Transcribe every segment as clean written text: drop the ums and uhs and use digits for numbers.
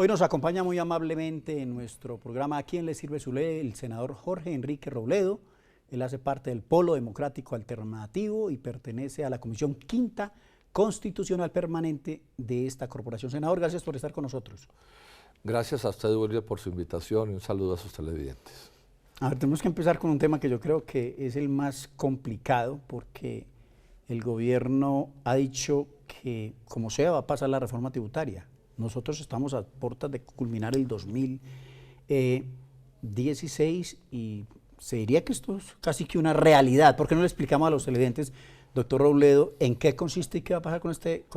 Hoy nos acompaña muy amablemente en nuestro programa ¿A quién le sirve su ley? El senador Jorge Enrique Robledo. Él hace parte del Polo Democrático Alternativo y pertenece a la Comisión Quinta Constitucional Permanente de esta corporación. Senador, gracias por estar con nosotros. Gracias a usted, William, por su invitación y un saludo a sus televidentes. A ver, tenemos que empezar con un tema que yo creo que es el más complicado porque el gobierno ha dicho que como sea va a pasar la reforma tributaria. Nosotros estamos a puertas de culminar el 2016 y se diría que esto es casi que una realidad. ¿Por qué no le explicamos a los televidentes, doctor Robledo, en qué consiste y qué va a pasar con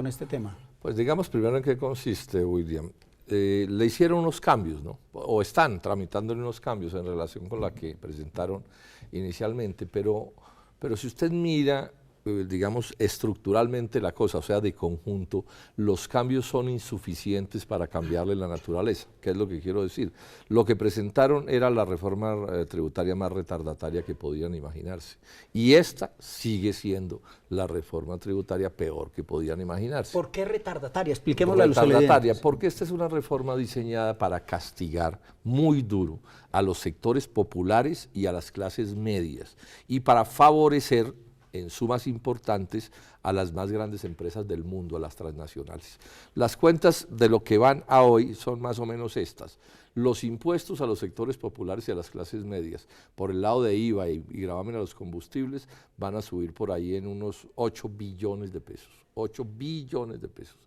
este tema? Pues digamos primero en qué consiste, William. Le hicieron unos cambios, ¿no? O están tramitándole unos cambios en relación con la que presentaron inicialmente, pero si usted mira, digamos, estructuralmente la cosa, o sea, de conjunto, los cambios son insuficientes para cambiarle la naturaleza. ¿Qué es lo que quiero decir? Lo que presentaron era la reforma tributaria más retardataria que podían imaginarse. Y esta sigue siendo la reforma tributaria peor que podían imaginarse. ¿Por qué retardataria? Expliquémosle a los televidentes. Retardataria, porque esta es una reforma diseñada para castigar muy duro a los sectores populares y a las clases medias y para favorecer en sumas importantes a las más grandes empresas del mundo, a las transnacionales. Las cuentas de lo que van a hoy son más o menos estas. Los impuestos a los sectores populares y a las clases medias, por el lado de IVA y gravamen a los combustibles, van a subir por ahí en unos 8 billones de pesos. 8 billones de pesos.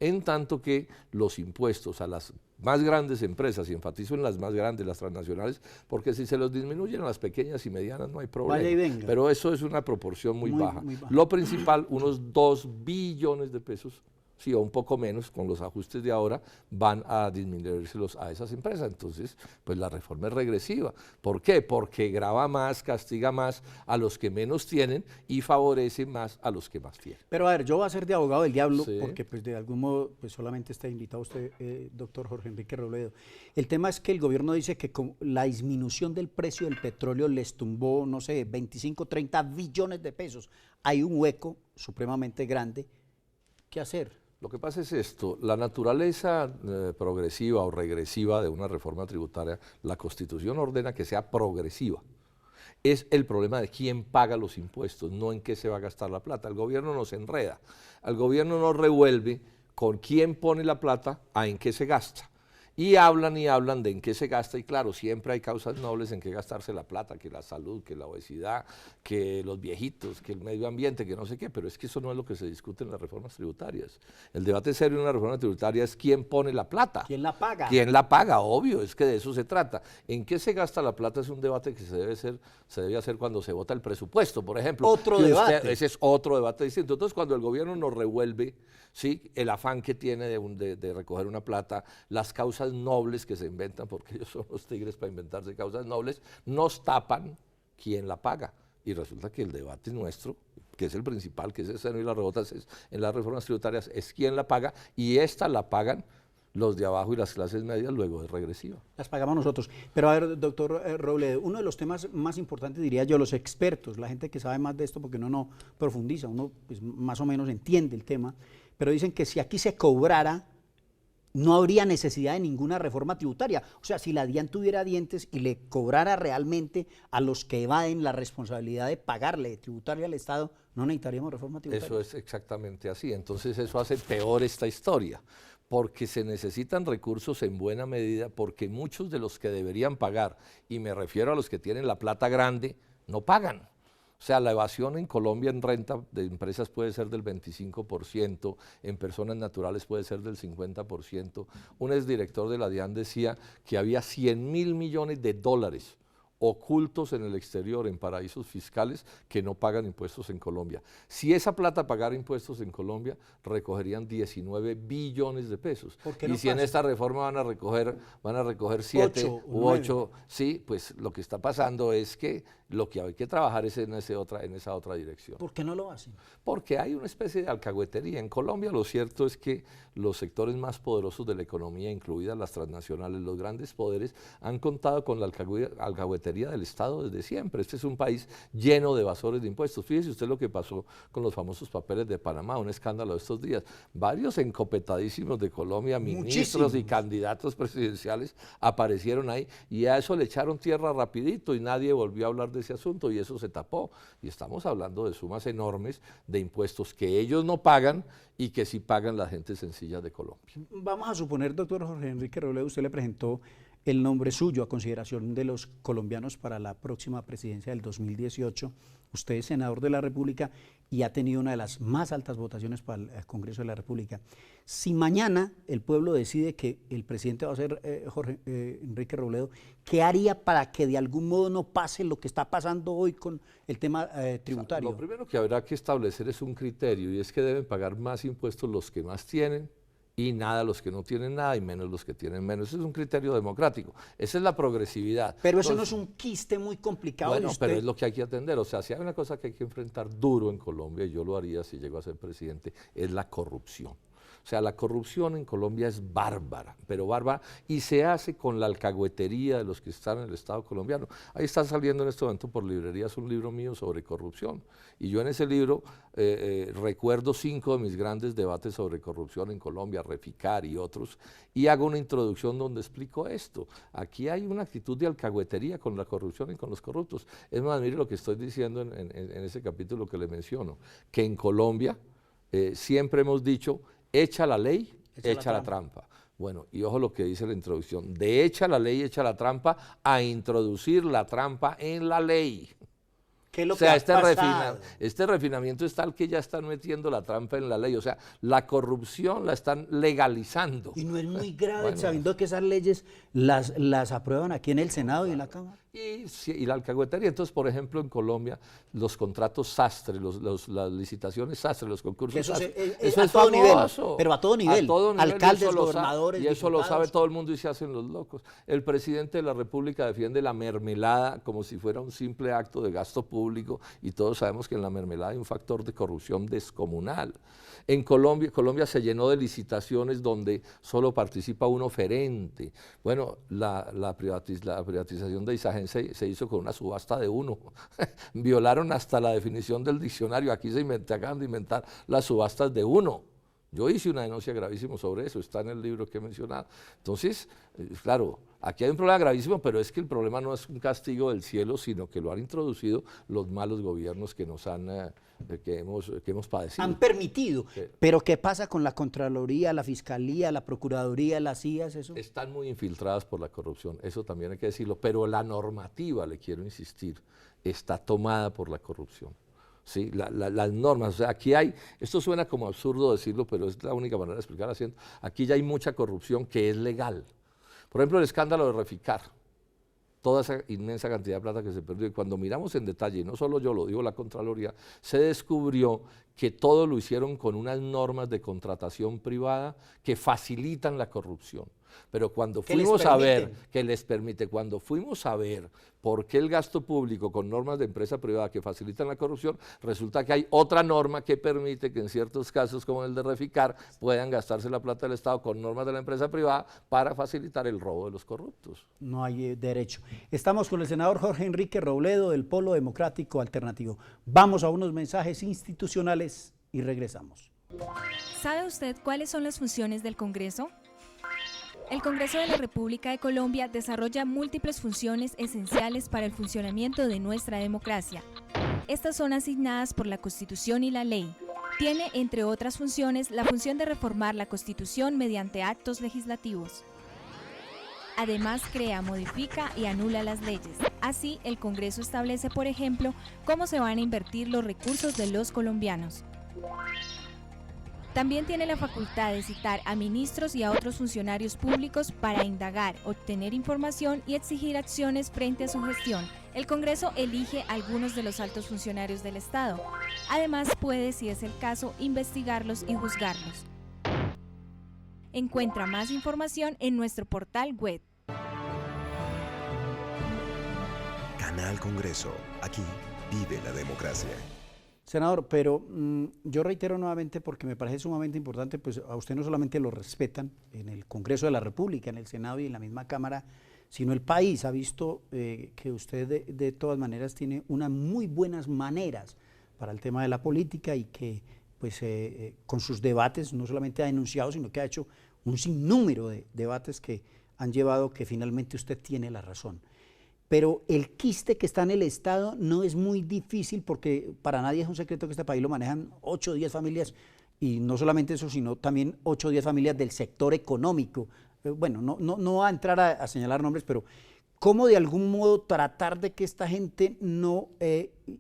En tanto que los impuestos a las más grandes empresas, y enfatizo en las más grandes, las transnacionales, porque si se los disminuyen a las pequeñas y medianas no hay problema. Vaya y venga. Pero eso es una proporción muy baja. Lo principal, unos 2 billones de pesos, sí, o un poco menos, con los ajustes de ahora, van a disminuírselos a esas empresas. Entonces, pues la reforma es regresiva. ¿Por qué? Porque grava más, castiga más a los que menos tienen y favorece más a los que más tienen. Pero a ver, yo voy a ser de abogado del diablo, Sí. porque pues de algún modo pues solamente está invitado usted, doctor Jorge Enrique Robledo. El tema es que el gobierno dice que con la disminución del precio del petróleo les tumbó, no sé, 25, 30 billones de pesos. Hay un hueco supremamente grande. ¿Qué hacer? Lo que pasa es esto, la naturaleza progresiva o regresiva de una reforma tributaria, la Constitución ordena que sea progresiva. Es el problema de quién paga los impuestos, no en qué se va a gastar la plata. El gobierno nos enreda, el gobierno nos revuelve con quién pone la plata a en qué se gasta. Y hablan de en qué se gasta, y claro, siempre hay causas nobles en qué gastarse la plata, que la salud, que la obesidad, que los viejitos, que el medio ambiente, que no sé qué, pero es que eso no es lo que se discute en las reformas tributarias. El debate serio en una reforma tributaria es quién pone la plata. ¿Quién la paga? ¿Quién la paga? Obvio, es que de eso se trata. ¿En qué se gasta la plata? Es un debate que se debe hacer cuando se vota el presupuesto, por ejemplo. Otro debate. Ese es otro debate distinto. Entonces, cuando el gobierno nos revuelve, ¿sí?, el afán que tiene de recoger una plata, las causas nobles que se inventan, porque ellos son los tigres para inventarse causas nobles, nos tapan quién la paga. Y resulta que el debate nuestro, que es el principal, que es el seno y las rebotas en las reformas tributarias, es quién la paga, y esta la pagan los de abajo y las clases medias, luego es regresiva. Las pagamos nosotros. Pero a ver, doctor Robledo, uno de los temas más importantes, diría yo, los expertos, la gente que sabe más de esto, porque uno no profundiza, uno pues, más o menos entiende el tema, pero dicen que si aquí se cobrara, no habría necesidad de ninguna reforma tributaria. O sea, si la DIAN tuviera dientes y le cobrara realmente a los que evaden la responsabilidad de pagarle, de tributarle al Estado, no necesitaríamos reforma tributaria. Eso es exactamente así. Entonces eso hace peor esta historia, porque se necesitan recursos en buena medida, porque muchos de los que deberían pagar, y me refiero a los que tienen la plata grande, no pagan. O sea, la evasión en Colombia en renta de empresas puede ser del 25%, en personas naturales puede ser del 50%. Un exdirector de la DIAN decía que había 100.000 millones de dólares ocultos en el exterior, en paraísos fiscales, que no pagan impuestos en Colombia. Si esa plata pagara impuestos en Colombia, recogerían 19 billones de pesos. ¿Por qué y no si pasa? en esta reforma van a recoger 7 u 8, sí, pues lo que está pasando es que lo que hay que trabajar es en esa otra dirección. ¿Por qué no lo hacen? Porque hay una especie de alcahuetería. En Colombia lo cierto es que los sectores más poderosos de la economía, incluidas las transnacionales, los grandes poderes, han contado con la alcahuetería alcahuetería del Estado desde siempre. Este es un país lleno de evasores de impuestos. Fíjese usted lo que pasó con los famosos papeles de Panamá, un escándalo de estos días. Varios encopetadísimos de Colombia, ministros y candidatos presidenciales aparecieron ahí y a eso le echaron tierra rapidito y nadie volvió a hablar de ese asunto y eso se tapó. Y estamos hablando de sumas enormes de impuestos que ellos no pagan y que sí pagan la gente sencilla de Colombia. Vamos a suponer, doctor Jorge Enrique Robledo, usted le presentó el nombre suyo a consideración de los colombianos para la próxima presidencia del 2018. Usted es senador de la República y ha tenido una de las más altas votaciones para el Congreso de la República. Si mañana el pueblo decide que el presidente va a ser Jorge Enrique Robledo, ¿qué haría para que de algún modo no pase lo que está pasando hoy con el tema tributario? O sea, lo primero que habrá que establecer es un criterio y es que deben pagar más impuestos los que más tienen y nada los que no tienen nada y menos los que tienen menos. Ese es un criterio democrático, esa es la progresividad. Pero eso no es un quiste muy complicado. Bueno, pero es lo que hay que atender, o sea, si hay una cosa que hay que enfrentar duro en Colombia, y yo lo haría si llego a ser presidente, es la corrupción. O sea, la corrupción en Colombia es bárbara, pero bárbara, y se hace con la alcahuetería de los que están en el Estado colombiano. Ahí está saliendo en este momento por librerías un libro mío sobre corrupción, y yo en ese libro recuerdo 5 de mis grandes debates sobre corrupción en Colombia, Reficar y otros, y hago una introducción donde explico esto. Aquí hay una actitud de alcahuetería con la corrupción y con los corruptos. Es más, mire lo que estoy diciendo en ese capítulo que le menciono, que en Colombia siempre hemos dicho, echa la ley, echa la trampa. Bueno, y ojo lo que dice la introducción, de echa la ley, echa la trampa, a introducir la trampa en la ley. ¿Qué es lo o sea, que este refinamiento es tal que ya están metiendo la trampa en la ley, o sea, la corrupción la están legalizando. Y no es muy grave, sabiendo que esas leyes las aprueban aquí en el Senado y en la Cámara. Y la alcahuetería. Entonces, por ejemplo, en Colombia, los contratos sastre, las licitaciones sastre, los concursos sastre, eso es todo nivel, famoso. pero a todo nivel, alcaldes, gobernadores, y eso diputados. lo sabe todo el mundo y se hacen los locos. El presidente de la República defiende la mermelada como si fuera un simple acto de gasto público y todos sabemos que en la mermelada hay un factor de corrupción descomunal. En Colombia se llenó de licitaciones donde solo participa un oferente. Bueno, la privatización de Isagen se hizo con una subasta de uno. Violaron hasta la definición del diccionario. Aquí acaban de inventar las subastas de uno. Yo hice una denuncia gravísima sobre eso, está en el libro que he mencionado. Entonces, claro, aquí hay un problema gravísimo, pero es que el problema no es un castigo del cielo, sino que lo han introducido los malos gobiernos que hemos padecido. Han permitido. Sí. Pero ¿qué pasa con la Contraloría, la Fiscalía, la Procuraduría, las CIAs? Eso? Están muy infiltradas por la corrupción, eso también hay que decirlo, pero la normativa, le quiero insistir, está tomada por la corrupción. Sí, las normas, o sea, aquí hay, esto suena como absurdo decirlo, pero es la única manera de explicar haciendo, aquí ya hay mucha corrupción que es legal. Por ejemplo, el escándalo de Reficar, toda esa inmensa cantidad de plata que se perdió, y cuando miramos en detalle, y no solo yo, lo digo la Contraloría, se descubrió que todo lo hicieron con unas normas de contratación privada que facilitan la corrupción. Pero cuando fuimos a ver, que les permite, cuando fuimos a ver por qué el gasto público con normas de empresa privada que facilitan la corrupción, resulta que hay otra norma que permite que en ciertos casos, como el de Reficar, puedan gastarse la plata del Estado con normas de la empresa privada para facilitar el robo de los corruptos. No hay derecho. Estamos con el senador Jorge Enrique Robledo del Polo Democrático Alternativo. Vamos a unos mensajes institucionales y regresamos. ¿Sabe usted cuáles son las funciones del Congreso? El Congreso de la República de Colombia desarrolla múltiples funciones esenciales para el funcionamiento de nuestra democracia. Estas son asignadas por la Constitución y la ley. Tiene, entre otras funciones, la función de reformar la Constitución mediante actos legislativos. Además, crea, modifica y anula las leyes. Así, el Congreso establece, por ejemplo, cómo se van a invertir los recursos de los colombianos. También tiene la facultad de citar a ministros y a otros funcionarios públicos para indagar, obtener información y exigir acciones frente a su gestión. El Congreso elige a algunos de los altos funcionarios del Estado. Además, puede, si es el caso, investigarlos y juzgarlos. Encuentra más información en nuestro portal web. Canal Congreso. Aquí vive la democracia. Senador, pero yo reitero nuevamente, porque me parece sumamente importante, pues a usted no solamente lo respetan en el Congreso de la República, en el Senado y en la misma Cámara, sino el país ha visto que usted de todas maneras tiene unas muy buenas maneras para el tema de la política y que pues con sus debates no solamente ha denunciado, sino que ha hecho un sinnúmero de debates que han llevado que finalmente usted tiene la razón. Pero el quiste que está en el Estado no es muy difícil porque para nadie es un secreto que este país lo manejan 8 o 10 familias y no solamente eso, sino también 8 o 10 familias del sector económico. Bueno, no va a entrar a señalar nombres, pero ¿cómo de algún modo tratar de que esta gente no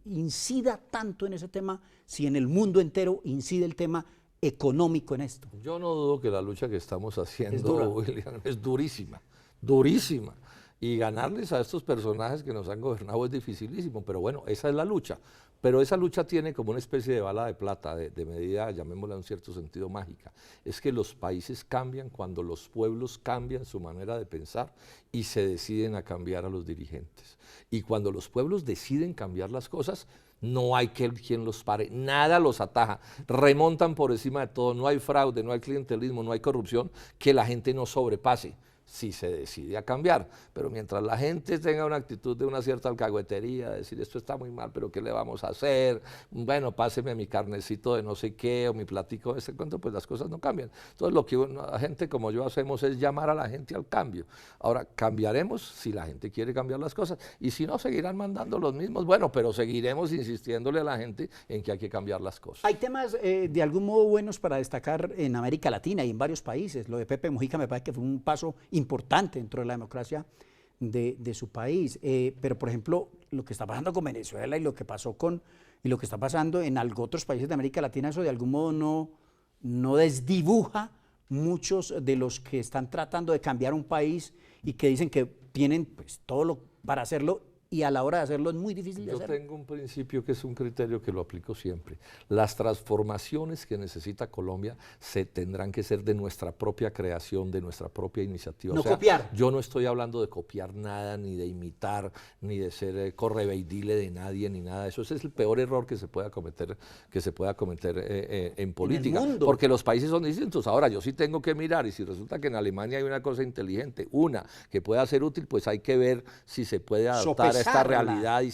incida tanto en ese tema si en el mundo entero incide el tema económico en esto? Yo no dudo que la lucha que estamos haciendo, William, es durísima, durísima. Y ganarles a estos personajes que nos han gobernado es dificilísimo, pero bueno, esa es la lucha. Pero esa lucha tiene como una especie de bala de plata, de medida, llamémosla en cierto sentido mágica. Es que los países cambian cuando los pueblos cambian su manera de pensar y se deciden a cambiar a los dirigentes. Y cuando los pueblos deciden cambiar las cosas, no hay quien los pare, nada los ataja, remontan por encima de todo, no hay fraude, no hay clientelismo, no hay corrupción que la gente no sobrepase si se decide a cambiar. Pero mientras la gente tenga una actitud de una cierta alcahuetería, decir esto está muy mal, pero ¿qué le vamos a hacer? Bueno, páseme mi carnecito de no sé qué o mi platico de ese cuento, pues las cosas no cambian. Entonces lo que la gente como yo hacemos es llamar a la gente al cambio. Ahora, cambiaremos si la gente quiere cambiar las cosas y si no, seguirán mandando los mismos, bueno, pero seguiremos insistiéndole a la gente en que hay que cambiar las cosas. Hay temas de algún modo buenos para destacar en América Latina y en varios países. Lo de Pepe Mujica me parece que fue un paso importante dentro de la democracia de su país, pero por ejemplo lo que está pasando con Venezuela y lo que pasó y lo que está pasando en otros países de América Latina, eso de algún modo no desdibuja muchos de los que están tratando de cambiar un país y que dicen que tienen pues todo para hacerlo y a la hora de hacerlo es muy difícil de hacerlo. Yo tengo un principio que es un criterio que lo aplico siempre. Las transformaciones que necesita Colombia se tendrán que ser de nuestra propia creación, de nuestra propia iniciativa. No copiar. Yo no estoy hablando de copiar nada, ni de imitar, ni de ser correveidile de nadie, ni nada. Eso es el peor error que se pueda cometer, en política. En el mundo. Porque los países son distintos. Ahora, yo sí tengo que mirar, y si resulta que en Alemania hay una cosa inteligente, una que pueda ser útil, pues hay que ver si se puede adaptar a esta realidad y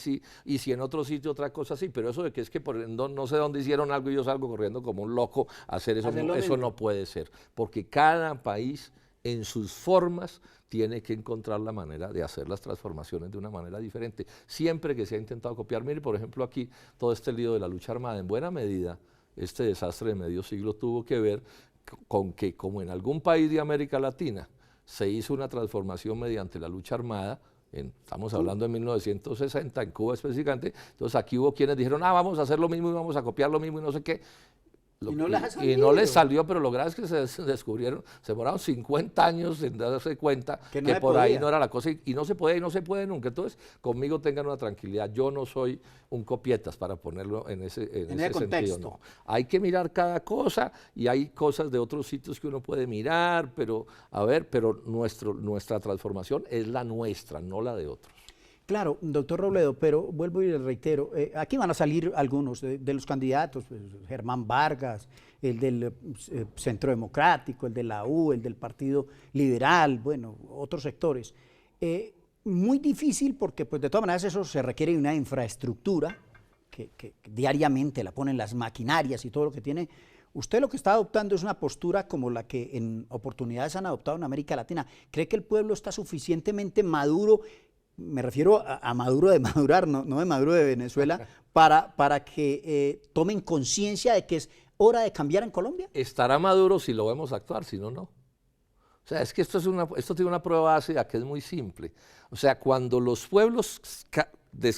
si en otro sitio otra cosa sí, pero eso de que es que no sé dónde hicieron algo y yo salgo corriendo como un loco a hacer eso, eso no puede ser, porque cada país en sus formas tiene que encontrar la manera de hacer las transformaciones de una manera diferente, siempre que se ha intentado copiar. Mire, por ejemplo, aquí todo este lío de la lucha armada, en buena medida, este desastre de medio siglo tuvo que ver con que, como en algún país de América Latina, se hizo una transformación mediante la lucha armada. Estamos hablando de 1960, en Cuba específicamente, entonces aquí hubo quienes dijeron, vamos a hacer lo mismo y vamos a copiar lo mismo y no sé qué. Y no les salió, pero lo grave es que se descubrieron, se demoraron 50 años en darse cuenta que por ahí no era la cosa y no se puede nunca. Entonces, conmigo tengan una tranquilidad, yo no soy un copietas para ponerlo en ese sentido. No. Hay que mirar cada cosa y hay cosas de otros sitios que uno puede mirar, pero nuestra transformación es la nuestra, no la de otros. Claro, doctor Robledo, pero vuelvo y le reitero, aquí van a salir algunos de los candidatos, pues, Germán Vargas, el del Centro Democrático, el de la U, el del Partido Liberal, bueno, otros sectores. Muy difícil porque pues de todas maneras eso se requiere de una infraestructura que diariamente la ponen las maquinarias y todo lo que tiene. Usted lo que está adoptando es una postura como la que en oportunidades han adoptado en América Latina. ¿Cree que el pueblo está suficientemente maduro? Me refiero a Maduro de madurar, no de Maduro de Venezuela, para que tomen conciencia de que es hora de cambiar en Colombia. Estará Maduro si lo vemos actuar, si no, no. O sea, es que esto tiene una prueba ácida que es muy simple. O sea, cuando los pueblos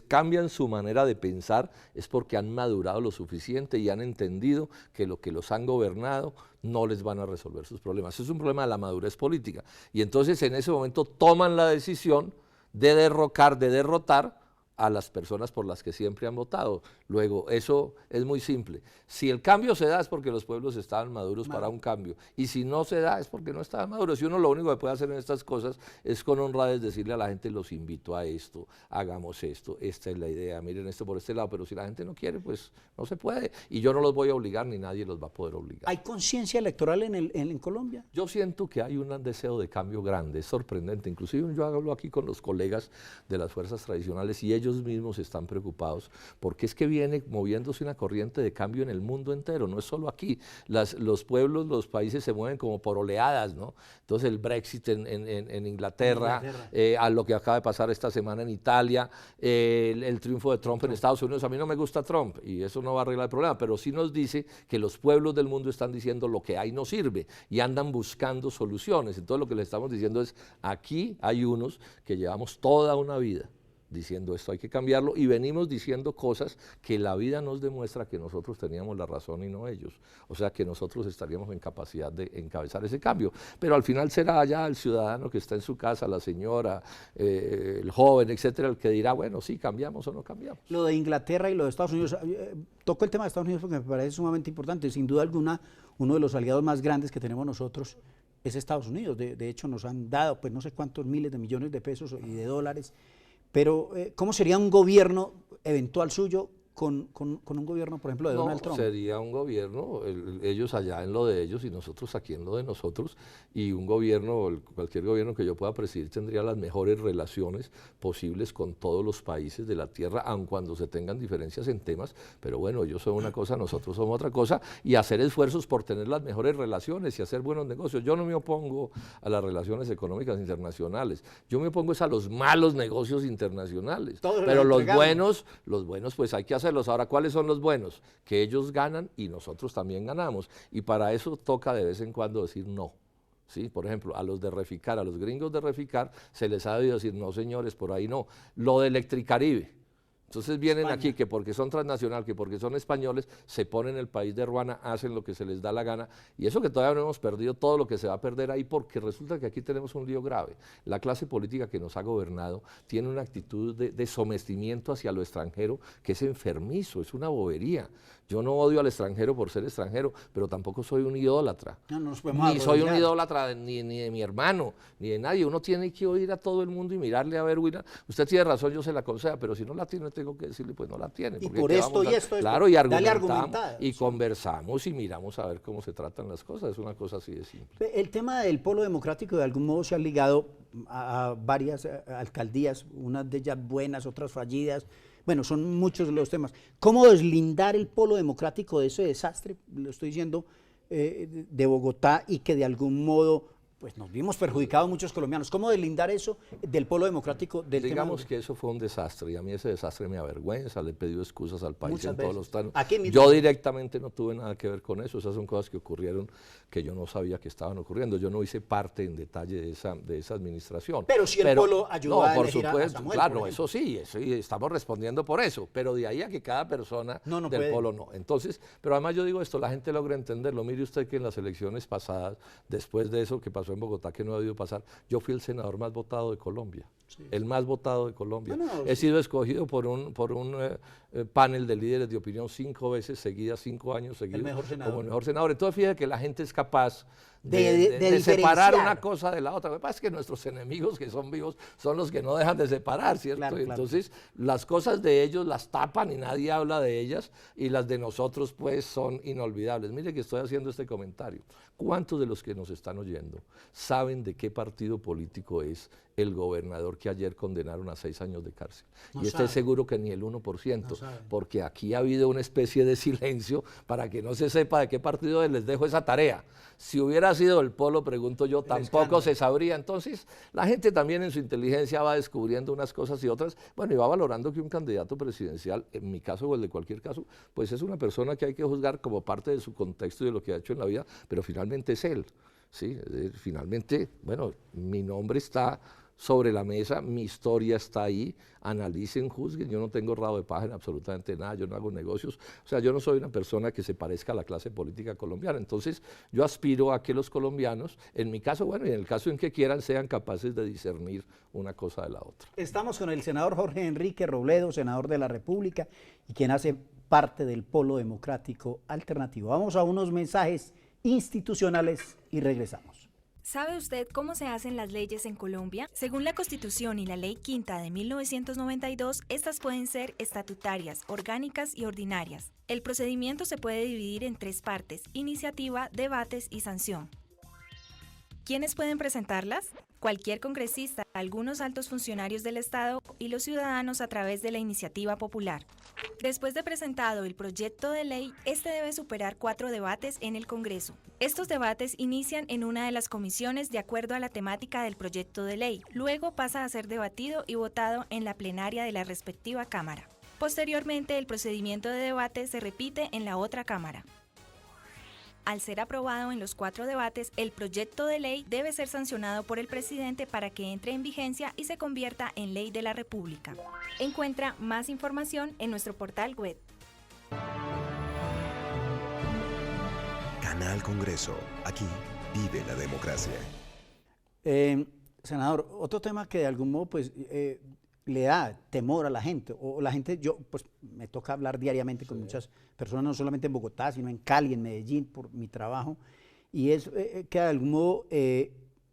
cambian su manera de pensar es porque han madurado lo suficiente y han entendido que lo que los han gobernado no les van a resolver sus problemas. Es un problema de la madurez política. Y entonces en ese momento toman la decisión de derrotar a las personas por las que siempre han votado. Luego, eso es muy simple. Si el cambio se da es porque los pueblos estaban maduros para un cambio, y si no se da es porque no estaban maduros. Y uno lo único que puede hacer en estas cosas es con honradez decirle a la gente, los invito a esto, hagamos esto, esta es la idea, miren esto por este lado, pero si la gente no quiere, pues no se puede. Y yo no los voy a obligar, ni nadie los va a poder obligar. ¿Hay conciencia electoral en Colombia? Yo siento que hay un deseo de cambio grande, es sorprendente. Inclusive yo hablo aquí con los colegas de las fuerzas tradicionales y ellos mismos están preocupados porque es que viene moviéndose una corriente de cambio en el mundo entero, no es solo aquí. Los pueblos, los países se mueven como por oleadas, ¿no? Entonces el Brexit en Inglaterra, a lo que acaba de pasar esta semana en Italia, el triunfo de Trump en Estados Unidos. A mí no me gusta Trump y eso no va a arreglar el problema, pero sí nos dice que los pueblos del mundo están diciendo lo que hay no sirve y andan buscando soluciones. Entonces lo que le estamos diciendo es, aquí hay unos que llevamos toda una vida diciendo esto hay que cambiarlo y venimos diciendo cosas que la vida nos demuestra que nosotros teníamos la razón y no ellos. O sea que nosotros estaríamos en capacidad de encabezar ese cambio. Pero al final será ya el ciudadano que está en su casa, la señora, el joven, etcétera, el que dirá, bueno, sí, cambiamos o no cambiamos. Lo de Inglaterra y lo de Estados Unidos, toco el tema de Estados Unidos porque me parece sumamente importante. Sin duda alguna, uno de los aliados más grandes que tenemos nosotros es Estados Unidos. De hecho, nos han dado pues no sé cuántos miles de millones de pesos y de dólares. Pero, ¿cómo sería un gobierno eventual suyo con un gobierno, por ejemplo, de Donald Trump? Sería un gobierno, ellos allá en lo de ellos y nosotros aquí en lo de nosotros, y un gobierno, cualquier gobierno que yo pueda presidir tendría las mejores relaciones posibles con todos los países de la tierra, aun cuando se tengan diferencias en temas, pero bueno, ellos son una cosa, nosotros somos otra cosa, y hacer esfuerzos por tener las mejores relaciones y hacer buenos negocios. Yo no me opongo a las relaciones económicas internacionales, yo me opongo es a los malos negocios internacionales, pero los buenos pues hay que hacerlos. Ahora, ¿cuáles son los buenos? Que ellos ganan y nosotros también ganamos, y para eso toca de vez en cuando decir no. ¿Sí? Por ejemplo, a los de Reficar, a los gringos de Reficar, se les ha debido decir, no señores, por ahí no. Lo de Electricaribe. Entonces vienen aquí que porque son transnacional, que porque son españoles, se ponen en el país de Ruana, hacen lo que se les da la gana, y eso que todavía no hemos perdido todo lo que se va a perder ahí, porque resulta que aquí tenemos un lío grave. La clase política que nos ha gobernado tiene una actitud de sometimiento hacia lo extranjero que es enfermizo, es una bobería. Yo no odio al extranjero por ser extranjero, pero tampoco soy un idólatra. Ni soy un idólatra ni de mi hermano, ni de nadie. Uno tiene que oír a todo el mundo y mirarle a ver, William, usted tiene razón, yo se la aconsejo, pero si no la tiene, tengo que decirle, pues no la tiene. Y por esto y esto, claro, y argumentamos, y conversamos y miramos a ver cómo se tratan las cosas. Es una cosa así de simple. El tema del polo democrático de algún modo se ha ligado a varias alcaldías, unas de ellas buenas, otras fallidas. Bueno, son muchos los temas. ¿Cómo deslindar el polo democrático de ese desastre, lo estoy diciendo, de Bogotá, y que de algún modo pues nos vimos perjudicados muchos colombianos? ¿Cómo deslindar eso del polo democrático del tema? Digamos que eso fue un desastre, y a mí ese desastre me avergüenza, le he pedido excusas al país Muchas en todos veces. los Aquí Yo directamente no tuve nada que ver con eso, esas son cosas que ocurrieron que yo no sabía que estaban ocurriendo, yo no hice parte en detalle de esa administración. Pero si el polo ayudó a elegir a Samuel, claro, eso sí, estamos respondiendo por eso, pero de ahí a que cada persona del puede. polo no. Entonces, pero además yo digo esto, la gente logra entenderlo. Mire usted que en las elecciones pasadas, después de eso que pasó en Bogotá, que no ha debido pasar, yo fui el senador más votado de Colombia, el más votado de Colombia. He sido escogido por un panel de líderes de opinión 5 veces seguidas, 5 años seguidos, como el mejor senador. Entonces fíjate que la gente es capaz de separar una cosa de la otra. Lo que pasa es que nuestros enemigos que son vivos son los que no dejan de separar, ¿cierto? Claro, claro. Entonces las cosas de ellos las tapan y nadie habla de ellas, y las de nosotros pues son inolvidables. Mire que estoy haciendo este comentario. ¿Cuántos de los que nos están oyendo saben de qué partido político es el gobernador que ayer condenaron a 6 años de cárcel? Y estoy seguro que ni el 1%, porque aquí ha habido una especie de silencio para que no se sepa de qué partido es. Les dejo esa tarea. Si hubiera sido el polo, pregunto yo, tampoco se sabría. Entonces, la gente también en su inteligencia va descubriendo unas cosas y otras, bueno, y va valorando que un candidato presidencial, en mi caso o el de cualquier caso, pues es una persona que hay que juzgar como parte de su contexto y de lo que ha hecho en la vida, pero finalmente es él. ¿Sí? Finalmente, bueno, mi nombre está sobre la mesa, mi historia está ahí, analicen, juzguen, yo no tengo rabo de paja en absolutamente nada, yo no hago negocios, o sea, yo no soy una persona que se parezca a la clase política colombiana, entonces yo aspiro a que los colombianos, en mi caso, bueno, y en el caso en que quieran, sean capaces de discernir una cosa de la otra. Estamos con el senador Jorge Enrique Robledo, senador de la República, y quien hace parte del Polo Democrático Alternativo. Vamos a unos mensajes institucionales y regresamos. ¿Sabe usted cómo se hacen las leyes en Colombia? Según la Constitución y la Ley Quinta de 1992, estas pueden ser estatutarias, orgánicas y ordinarias. El procedimiento se puede dividir en 3 partes: iniciativa, debates y sanción. ¿Quiénes pueden presentarlas? Cualquier congresista, algunos altos funcionarios del Estado y los ciudadanos a través de la iniciativa popular. Después de presentado el proyecto de ley, este debe superar 4 debates en el Congreso. Estos debates inician en una de las comisiones de acuerdo a la temática del proyecto de ley. Luego pasa a ser debatido y votado en la plenaria de la respectiva Cámara. Posteriormente, el procedimiento de debate se repite en la otra Cámara. Al ser aprobado en los 4 debates, el proyecto de ley debe ser sancionado por el presidente para que entre en vigencia y se convierta en ley de la República. Encuentra más información en nuestro portal web. Canal Congreso. Aquí vive la democracia. Senador, otro tema que de algún modo pues, le da temor a la gente, o la gente, yo pues me toca hablar diariamente con muchas personas, no solamente en Bogotá, sino en Cali, en Medellín, por mi trabajo, y es que de algún modo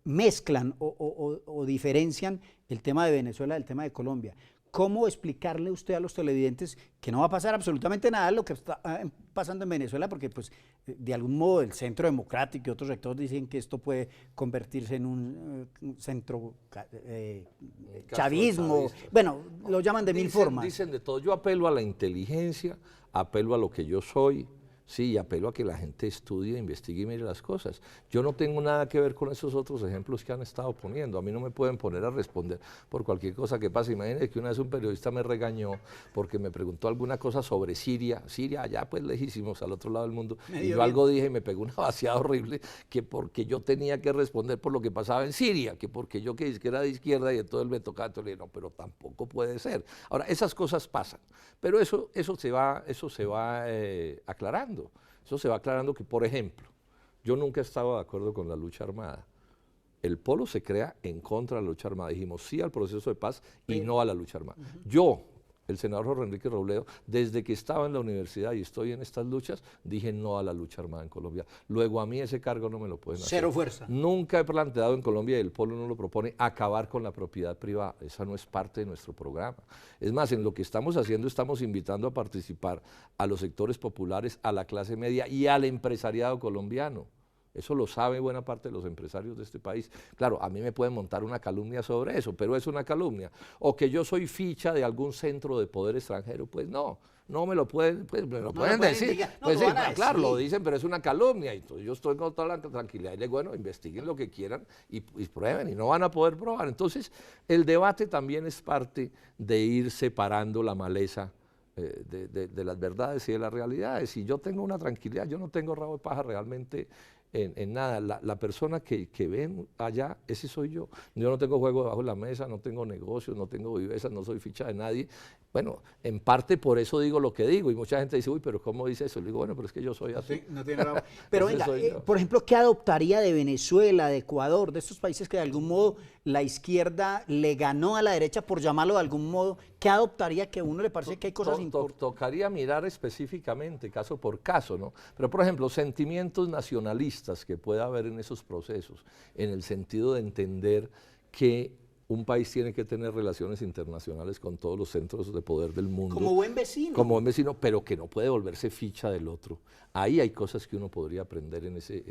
mezclan o diferencian el tema de Venezuela del tema de Colombia. ¿Cómo explicarle usted a los televidentes que no va a pasar absolutamente nada de lo que está pasando en Venezuela? Porque pues de algún modo el Centro Democrático y otros sectores dicen que esto puede convertirse en un centro chavismo. Bueno, lo llaman de mil formas. Dicen de todo. Yo apelo a la inteligencia, apelo a lo que yo soy. Sí, apelo a que la gente estudie, investigue y mire las cosas. Yo no tengo nada que ver con esos otros ejemplos que han estado poniendo. A mí no me pueden poner a responder por cualquier cosa que pase. Imagínense que una vez un periodista me regañó porque me preguntó alguna cosa sobre Siria. Siria, allá pues lejísimos, al otro lado del mundo. Y yo algo dije y me pegó una vaciada horrible, que porque yo tenía que responder por lo que pasaba en Siria, que porque yo que era de izquierda y entonces me tocaba. Entonces le dije, no, pero tampoco puede ser. Ahora, esas cosas pasan, pero eso se va aclarando. Eso se va aclarando que, por ejemplo, yo nunca he estado de acuerdo con la lucha armada. El Polo se crea en contra de la lucha armada. Dijimos sí al proceso de paz y no a la lucha armada. Yo, el senador Jorge Enrique Robledo, desde que estaba en la universidad y estoy en estas luchas, dije no a la lucha armada en Colombia. Luego a mí ese cargo no me lo pueden hacer. Cero fuerza. Nunca he planteado en Colombia, y el Polo no lo propone, acabar con la propiedad privada. Esa no es parte de nuestro programa. Es más, en lo que estamos haciendo, estamos invitando a participar a los sectores populares, a la clase media y al empresariado colombiano. Eso lo sabe buena parte de los empresarios de este país. Claro, a mí me pueden montar una calumnia sobre eso, pero es una calumnia. O que yo soy ficha de algún centro de poder extranjero, pues no me lo pueden, pues, me lo pueden decir. Pues sí, claro, lo dicen, pero es una calumnia. Y entonces yo estoy con toda la tranquilidad y les digo, bueno, investiguen lo que quieran y prueben, y no van a poder probar. Entonces, el debate también es parte de ir separando la maleza de las verdades y de las realidades. Y yo tengo una tranquilidad, yo no tengo rabo de paja realmente en nada. La persona que ven allá, ese soy yo. Yo no tengo juego debajo de la mesa, no tengo negocios, no tengo vivezas, no soy ficha de nadie. Bueno, en parte por eso digo lo que digo, y mucha gente dice, uy, pero ¿cómo dice eso? Le digo, bueno, pero es que yo soy así. No tiene nada. Pero venga, por ejemplo, ¿qué adoptaría de Venezuela, de Ecuador, de estos países que de algún modo la izquierda le ganó a la derecha, por llamarlo de algún modo? ¿Qué adoptaría que a uno le parece que hay cosas importantes? Tocaría mirar específicamente, caso por caso, ¿no? Pero, por ejemplo, sentimientos nacionalistas que pueda haber en esos procesos, en el sentido de entender que un país tiene que tener relaciones internacionales con todos los centros de poder del mundo. Como buen vecino. Como buen vecino, pero que no puede volverse ficha del otro. Ahí hay cosas que uno podría aprender en ese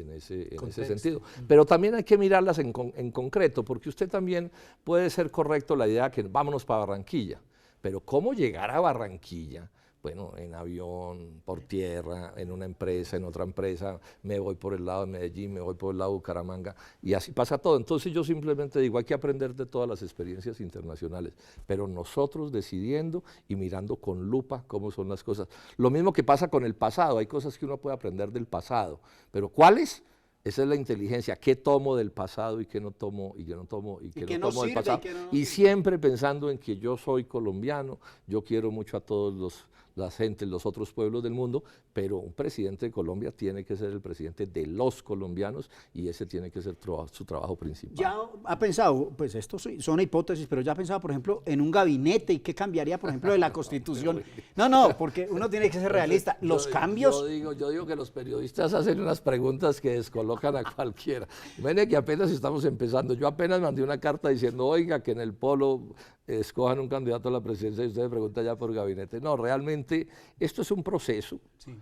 sentido. Pero también hay que mirarlas en concreto, porque usted también puede ser correcto la idea que vámonos para Barranquilla, pero ¿cómo llegar a Barranquilla? Bueno, en avión, por tierra, en una empresa, en otra empresa, me voy por el lado de Medellín, me voy por el lado de Bucaramanga, y así pasa todo. Entonces yo simplemente digo, hay que aprender de todas las experiencias internacionales, pero nosotros decidiendo y mirando con lupa cómo son las cosas. Lo mismo que pasa con el pasado, hay cosas que uno puede aprender del pasado, pero ¿cuáles? Esa es la inteligencia. ¿Qué tomo del pasado y qué no tomo y qué no tomo y qué no tomo del pasado? Y siempre pensando en que yo soy colombiano, yo quiero mucho a todos las gentes, los otros pueblos del mundo, pero un presidente de Colombia tiene que ser el presidente de los colombianos y ese tiene que ser su trabajo principal. ¿Ya ha pensado, pues esto son hipótesis, pero ya ha pensado, por ejemplo, en un gabinete y qué cambiaría, por ejemplo, de la Constitución? No, porque uno tiene que ser realista. Los cambios... Yo digo que los periodistas hacen unas preguntas que descolocan a cualquiera. Imagínate que apenas estamos empezando. Yo apenas mandé una carta diciendo, oiga, que en el Polo escojan un candidato a la presidencia y usted me pregunta ya por gabinete. No, realmente esto es un proceso. Sí.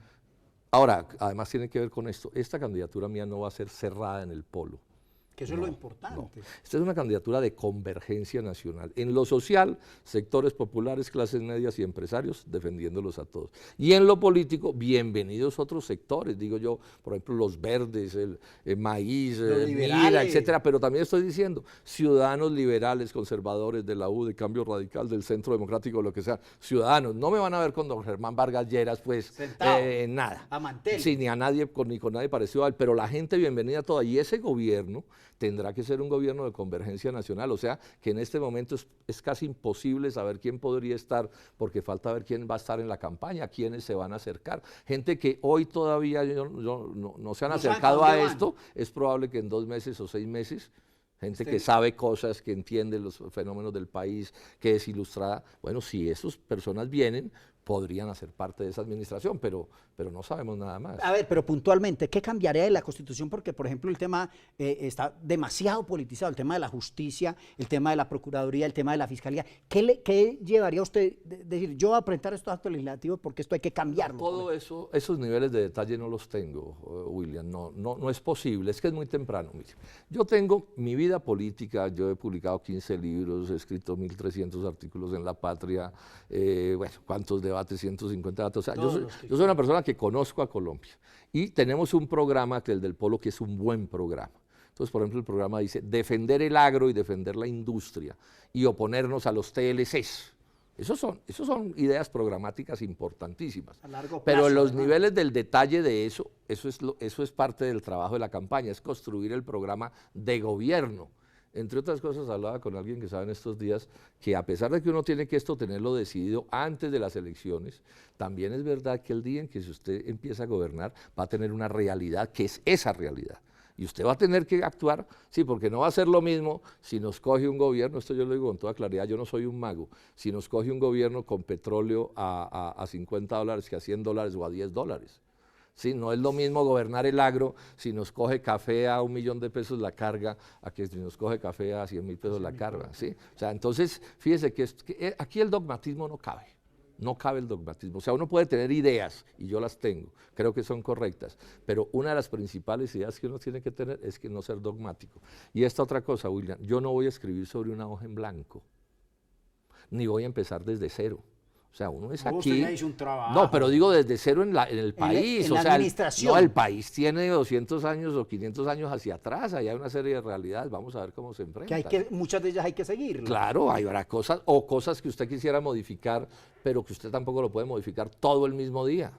Ahora, además tiene que ver con esto. Esta candidatura mía no va a ser cerrada en el Polo. Que eso es lo importante. Esta es una candidatura de convergencia nacional. En lo social, sectores populares, clases medias y empresarios, defendiéndolos a todos. Y en lo político, bienvenidos otros sectores, digo yo, por ejemplo, los verdes, el maíz, Mira, etcétera. Pero también estoy diciendo, ciudadanos liberales, conservadores de la U, de Cambio Radical, del Centro Democrático, lo que sea, ciudadanos. No me van a ver con don Germán Vargas Lleras, pues, nada. A mantel. Sí, ni a nadie, ni con nadie parecido a él, pero la gente bienvenida toda. Y ese gobierno tendrá que ser un gobierno de convergencia nacional, o sea, que en este momento es casi imposible saber quién podría estar, porque falta ver quién va a estar en la campaña, quiénes se van a acercar. Gente que hoy todavía no se han acercado a esto, es probable que en 2 meses o 6 meses, gente que sabe cosas, que entiende los fenómenos del país, que es ilustrada, bueno, si esas personas vienen, podrían hacer parte de esa administración, pero no sabemos nada más. A ver, pero puntualmente, ¿qué cambiaría de la Constitución? Porque, por ejemplo, el tema está demasiado politizado, el tema de la justicia, el tema de la Procuraduría, el tema de la Fiscalía. ¿Qué llevaría a usted decir, yo voy a presentar estos actos legislativos porque esto hay que cambiarlo? Todo eso, esos niveles de detalle no los tengo, William, no es posible, es que es muy temprano. Mire. Yo tengo mi vida política, yo he publicado 15 libros, he escrito 1.300 artículos en La Patria, bueno, ¿cuántos debates? 150 debates. O sea, yo soy una persona que conozco a Colombia y tenemos un programa, que es el del Polo, que es un buen programa. Entonces, por ejemplo, el programa dice defender el agro y defender la industria y oponernos a los TLCs. Esos son ideas programáticas importantísimas. A largo plazo, pero en los ¿verdad? niveles del detalle de eso es parte del trabajo de la campaña, es construir el programa de gobierno. Entre otras cosas, hablaba con alguien que sabe en estos días que a pesar de que uno tiene que tenerlo decidido antes de las elecciones, también es verdad que el día en que si usted empieza a gobernar va a tener una realidad que es esa realidad. Y usted va a tener que actuar, sí, porque no va a ser lo mismo si nos coge un gobierno, esto yo lo digo con toda claridad, yo no soy un mago, si nos coge un gobierno con petróleo a $50 que a $100 o a $10. Sí, no es lo mismo gobernar el agro si nos coge café a $1.000.000 la carga, a que si nos coge café a 100.000 pesos la carga. ¿Sí? O sea, entonces, fíjese que aquí el dogmatismo no cabe. No cabe el dogmatismo. O sea, uno puede tener ideas, y yo las tengo, creo que son correctas, pero una de las principales ideas que uno tiene que tener es que no ser dogmático. Y esta otra cosa, William, yo no voy a escribir sobre una hoja en blanco, ni voy a empezar desde cero. O sea, uno es aquí. Usted ya hizo un trabajo. No, pero digo desde cero en el país. En la administración. El país tiene 200 años o 500 años hacia atrás. Ahí hay una serie de realidades. Vamos a ver cómo se enfrentan. Muchas de ellas hay que seguirlas. Claro, habrá cosas que usted quisiera modificar, pero que usted tampoco lo puede modificar todo el mismo día.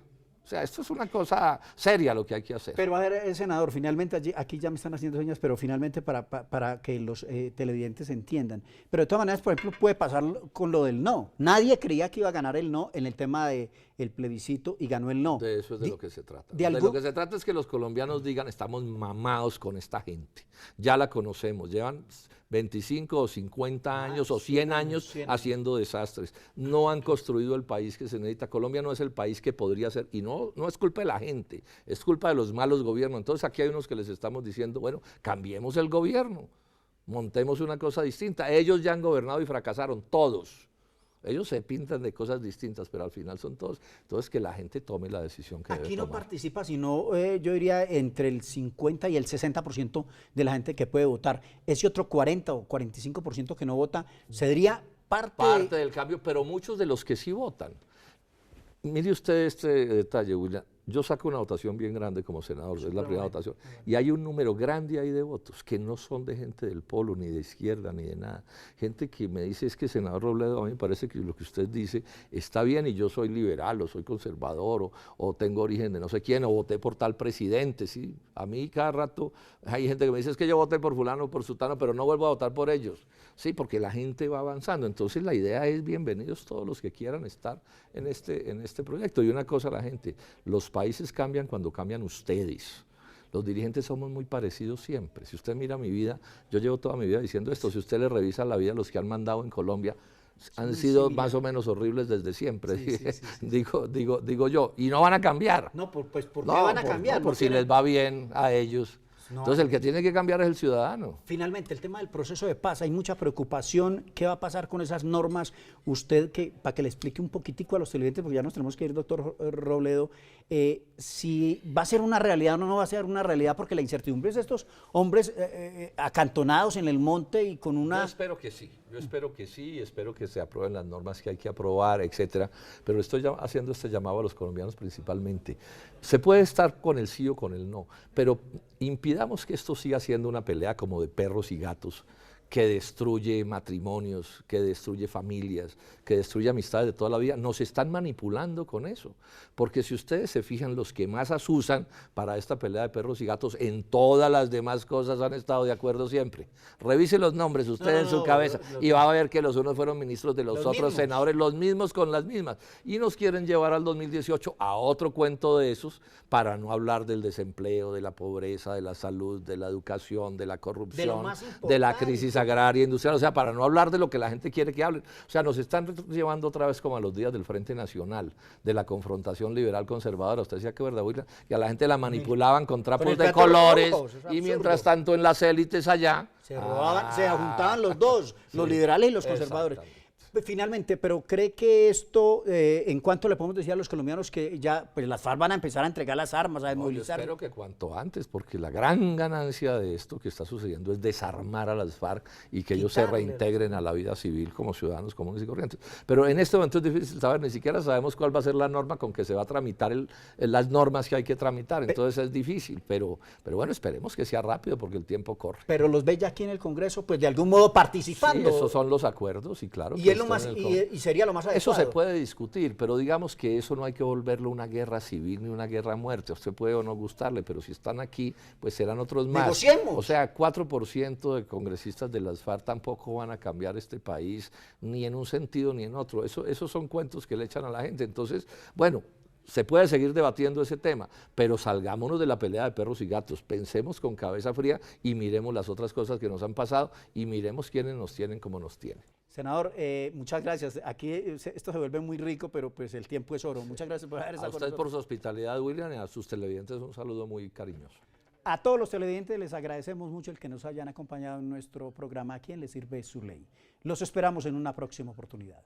O sea, esto es una cosa seria lo que hay que hacer. Pero a ver, senador, finalmente, aquí ya me están haciendo señas, pero finalmente para que los televidentes entiendan. Pero de todas maneras, por ejemplo, puede pasar con lo del no. Nadie creía que iba a ganar el no en el tema del plebiscito y ganó el no. De eso es de lo que se trata. De lo que se trata es que los colombianos digan, estamos mamados con esta gente. Ya la conocemos, llevan 25 o 50 años o 100 años haciendo desastres. No han construido el país que se necesita. Colombia no es el país que podría ser, y no es culpa de la gente, es culpa de los malos gobiernos. Entonces aquí hay unos que les estamos diciendo, bueno, cambiemos el gobierno, montemos una cosa distinta. Ellos ya han gobernado y fracasaron, todos. Ellos se pintan de cosas distintas, pero al final son todos. Entonces, que la gente tome la decisión que debe tomar. Aquí no participa, sino yo diría entre el 50 y el 60% de la gente que puede votar. Ese otro 40 o 45% que no vota, sería parte del cambio, pero muchos de los que sí votan. Mire usted este detalle, William. yo saco una votación bien grande como senador, es la primera votación, y hay un número grande ahí de votos que no son de gente del polo, ni de izquierda, ni de nada. Gente que me dice, es que senador Robledo, a mí me parece que lo que usted dice está bien y yo soy liberal, o soy conservador, o tengo origen de no sé quién, o voté por tal presidente, ¿sí? A mí cada rato hay gente que me dice, es que yo voté por fulano o por sutano, pero no vuelvo a votar por ellos. Sí, porque la gente va avanzando. Entonces la idea es bienvenidos todos los que quieran estar en este proyecto. Y una cosa a la gente, los países cambian cuando cambian ustedes. Los dirigentes somos muy parecidos siempre. Si usted mira mi vida, yo llevo toda mi vida diciendo esto, si usted le revisa la vida, los que han mandado en Colombia han sido más o menos horribles desde siempre, digo yo, y no van a cambiar. No, pues ¿por qué van a cambiar? Por si les va bien a ellos. No. Entonces el que tiene que cambiar es el ciudadano. Finalmente, el tema del proceso de paz, hay mucha preocupación. ¿Qué va a pasar con esas normas? Usted, para que le explique un poquitico a los televidentes, porque ya nos tenemos que ir, doctor Robledo, si va a ser una realidad o no va a ser una realidad, porque la incertidumbre es de estos hombres acantonados en el monte y con una... Yo espero que sí, espero que se aprueben las normas que hay que aprobar, etcétera, pero estoy haciendo este llamado a los colombianos principalmente. Se puede estar con el sí o con el no, pero impidamos que esto siga siendo una pelea como de perros y gatos, que destruye matrimonios, que destruye familias, que destruye amistades de toda la vida. Nos están manipulando con eso, porque si ustedes se fijan, los que más asusan para esta pelea de perros y gatos, en todas las demás cosas han estado de acuerdo siempre. Revise los nombres usted en su cabeza y va a ver que los unos fueron ministros de los otros mismos. Senadores, los mismos con las mismas. Y nos quieren llevar al 2018 a otro cuento de esos, para no hablar del desempleo, de la pobreza, de la salud, de la educación, de la corrupción, de la crisis agraria, industrial, o sea, para no hablar de lo que la gente quiere que hablen. O sea, nos están llevando otra vez como a los días del Frente Nacional, de la confrontación liberal conservadora. Usted decía que verdad, que a la gente la manipulaban con trapos de colores, y mientras tanto en las élites allá se robaban, se juntaban los dos, los liberales y los conservadores. Finalmente, pero ¿cree que esto, en cuanto le podemos decir a los colombianos que ya pues las FARC van a empezar a entregar las armas, a desmovilizar? Yo espero que cuanto antes, porque la gran ganancia de esto que está sucediendo es desarmar a las FARC y que ellos se reintegren a la vida civil como ciudadanos comunes y corrientes. Pero en este momento es difícil saber, ni siquiera sabemos cuál va a ser la norma con que se va a tramitar las normas que hay que tramitar, entonces es difícil, pero bueno, esperemos que sea rápido porque el tiempo corre. Pero los ve ya aquí en el Congreso, pues de algún modo participando. Sí, esos son los acuerdos y claro. Y sería lo más adecuado. Eso se puede discutir, pero digamos que eso no hay que volverlo una guerra civil ni una guerra a muerte. A usted puede o no gustarle, pero si están aquí, pues serán otros más. Negociemos. O sea, 4% de congresistas de las FARC tampoco van a cambiar este país, ni en un sentido ni en otro. Esos son cuentos que le echan a la gente. Entonces, bueno, se puede seguir debatiendo ese tema, pero salgámonos de la pelea de perros y gatos, pensemos con cabeza fría y miremos las otras cosas que nos han pasado y miremos quiénes nos tienen como nos tienen. Senador, muchas gracias. Aquí esto se vuelve muy rico, pero pues el tiempo es oro. Muchas gracias por haber estado con nosotros. A usted por su hospitalidad, William, y a sus televidentes un saludo muy cariñoso. A todos los televidentes les agradecemos mucho el que nos hayan acompañado en nuestro programa. ¿A quién le sirve su ley? Los esperamos en una próxima oportunidad.